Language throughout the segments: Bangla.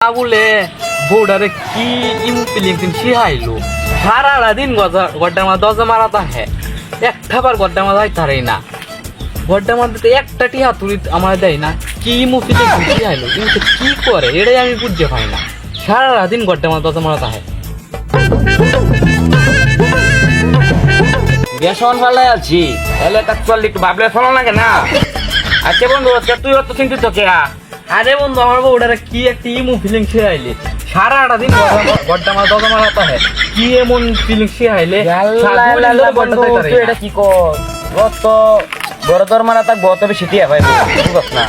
বলে বউডারে কি ইমু ফিলিং শিহাইলো সারা দিন গড্ডার মা দরজা মারাতা হ্যাঁ একটা বার গড্ডার মা যাইতারে না গড্ডার মধ্যে একটা টি হাতুড়ি আমার দেয় না কি ইমু ফিলিং শিহাইলো কিন্তু কি করে এটাই আমি বুঝতে পাই না সারা দিন গড্ডার মা দরজা মারাতা হ্যাঁ বেসন ফেলাই আছি তাহলে তার চল একটু ভাবলে ফেলো লাগে না আচ্ছা বন্ধু তুই অত চিন্তিত কে আরে বন্ধু আমার বউডারে কি একটা ইমু ফিলিং শিহাইলে সারাটা দিন গড্ডা মা দরজা মারাতা হ্যাঁ কি এমন ফিলিং শিহাইলে এটা কি কর গত বড় তোর মারা তাক বহুত বেশি টিয়া ভাই বুঝছ না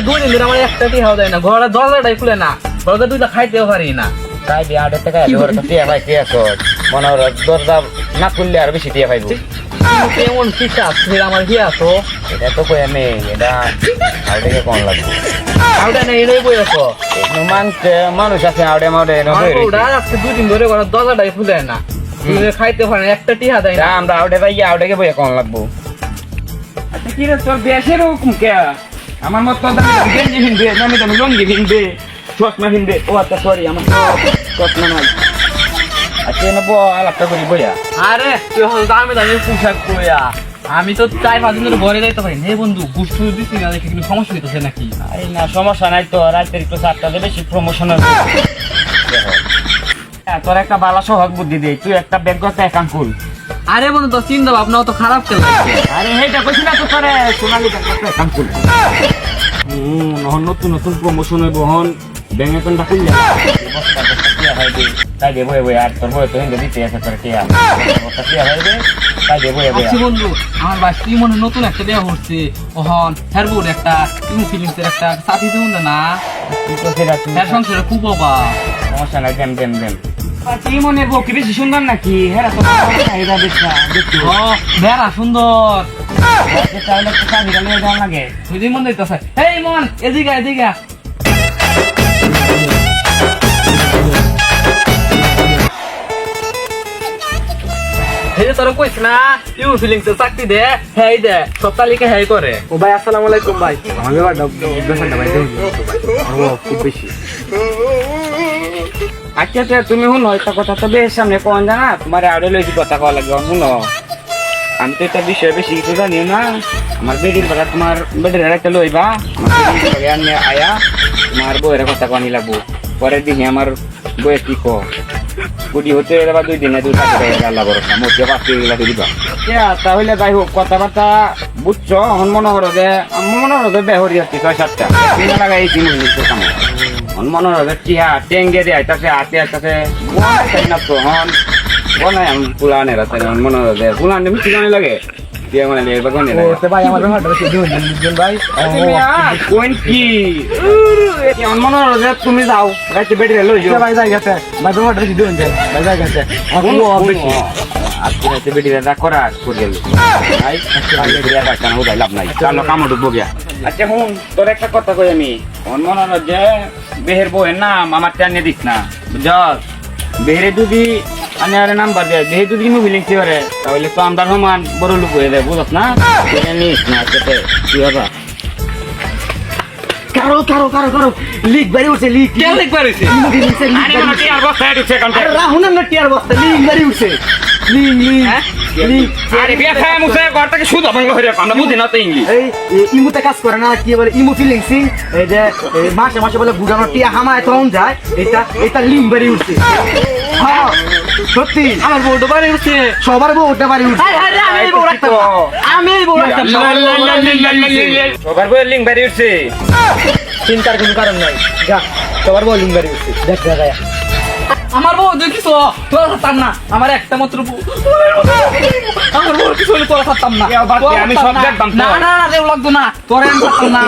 দুই দিন ধরে আমার একটা টি হাওয়া দেয় না ঘরে দরজাটাই খুলে না ঘরে দুইটা খাইতেও পারি না তাই দিয়ে 8 টাকা এলো তো টিয়া ভাই টিয়া কর মনে হয় দরজা না খুললে আর বেশি টিয়া পাইবো কেমন কিসা ফির আমার কি আছো এটা তো কই আমি এটা আউটে কোন লাগবে আউটা নেই রে বই আছো মানুষ আছে আউটে মাউটে ওটা আজকে দুই দিন ধরে ঘরে দরজাটাই খুলে না খাইতে পারে না একটা টি হাওয়া দেয় না আমরা আউটে ভাই আউটে কে বই কোন লাগবো আচ্ছা কি রে তোর দেশের হুকুম কে আমার মত তো গেঞ্জি হিন্দে আমি তো লুঙ্গি হিন্দে চশমা হিন্দে ও আচ্ছা সরি আমার চশমা নাই আচ্ছা না বো আলাপটা করি বইয়া আরে তুই দামে দামে পোশাক কইয়া আমি তো 4-5 দিন ধরে ঘরে যাইতে পারি নে বন্ধু গুস্তু দিছি না দেখে কিন্তু সমস্যা হইতেছে নাকি আরে না সমস্যা নাই তো রাতের একটু 4টাতে বেশি প্রমোশন হবে তোর একটা বালা সহজ বুদ্ধি দেই তুই একটা ব্যাংক করতে অ্যাকাউন্ট খুল আরে বন্ধু তো চিন্তা ভাবনা তো খারাপ কেন আরে হেইটা কইছি না তো তোরে সোনালি ব্যাংক করতে অ্যাকাউন্ট খুল নতুন নতুন প্রমোশন হইব হন ব্যাংক অ্যাকাউন্টটা খুললে তাই দেবো এ আর তোর বই তো হিন্দে দিতে আছে তোর কে তাই দেবো আচ্ছা বন্ধু আমার বাসি মনে নতুন একটা দেয়া হচ্ছে ওহন হেরবুর একটা ইমু ফিলিংসের একটা সাথী দিউন না তুই তো সেটা তুই তার সংসারে খুব বাবা সমস্যা নাই দেন কি মনে বকি বেশি সুন্দর নাকি হ্যাঁ তো চাহিদা দেখছি ও বেড়া সুন্দর তাহলে একটু চাহিদা নিয়ে যাওয়া লাগে তুই মন দিতেছে এই মন এদিকে এই তোর কইছ না ইউ ফিলিংস চাকরি দে হেই দে সব তালিকা হেই করে ও ভাই আসসালামু আলাইকুম ভাই আমি বেসনটা ভাই দেই ও খুব বেশি আচ্ছা তুমি শুনো একটা কথা তো বেশ সামনে কোন জানা তোমার আরো লইছি কথা কওয়া লাগবে শুনো আমি তো এটা বিষয়ে বেশি কিছু জানিও না আমার বেডির কথা তোমার বেডির একটা লইবা আমার আয়া তোমার বইয়ের কথা কনি লাগবো পরের দিনে আমার বইয়ে কি কো গুটি হতে এবার 2 দিনে 2 টাকা আল্লাহ ভরসা মোটে 5 টাকা দিবা তাহলে যাই হোক কথাবার্তা বুঝছো আমার মনে করো যে বেহরি হচ্ছে 6-7টা দিন লাগাই 3 মিনিট কাম মনে হয় টিয়া টেঙ্গে দিয়ে আইতাছে হাতে আইতাছে চাই না তো হন বনাই আমি পুলানের আছে মনে হয় পুলান মিষ্টি গানে লাগে দিয়ে মানে এবার গানে লাগে তো ভাই আমার হাট বেশি দিন ভাই কোন কি মনে হয় যে তুমি যাও রাতে বেডে লই যাও ভাই যাই গেছে ভাই হাট বেশি দিন ভাই যাই গেছে আমি বেশি আজকে রাতে বেডে রাখা করা করে গেল ভাই আজকে বেডে রাখা না হই লাভ নাই চলো কাম ডুবো গিয়া আচ্ছা হুন তোর একটা কথা কই আমি মনে হয় যে বেহের বউয়ের নাম আমার টানিয়ে দিস না বুঝছ বেহেরে যদি আমি আরে নাম্বার দেয় বেহে যদি আমি ফিলিংস করে তাহলে তো আমরা সমান বড় লোক হয়ে যায় বুঝছ না নিস না সেটা কি হবে কারো লিক বাড়ি উঠছে লিক কে লিক বাড়িছে আরে মানে টিয়ার বস্তা এডিছে কাম আরে রাহুন না টিয়ার বস্তা লিক বাড়ি উঠছে লিক আরে বিয়া খায় মুছে ঘরটাকে শুধু ভঙ্গ হয়ে আমরা বুঝি না তো ইংলিশ এই ইমুতে কাজ করে না কি বলে ইমু ফিলিংস এই যে মাসে বলে গুড়ানো টিয়া হামায় তখন যায় এটা লিক বাড়ি উঠছে হ্যাঁ সত্যি আমার বউটা বাড়ি উঠছে সবার বউ ওটা বাড়ি উঠছে আমি এই বউ রাখতাম সবার বই লিঙ্ক বাড়ি উঠছে চিন্তার কোনো কারণ নাই যা সবার বউ লিক বাড়ি উঠছে দেখ যায় আমার বউ দেখিস তোরা থাকতাম না আমার একটা মাত্র বউ আমার বউ কিছু হলে তোরা থাকতাম না আমি সব দেখতাম না লাগতো না তোরা আমি থাকতাম না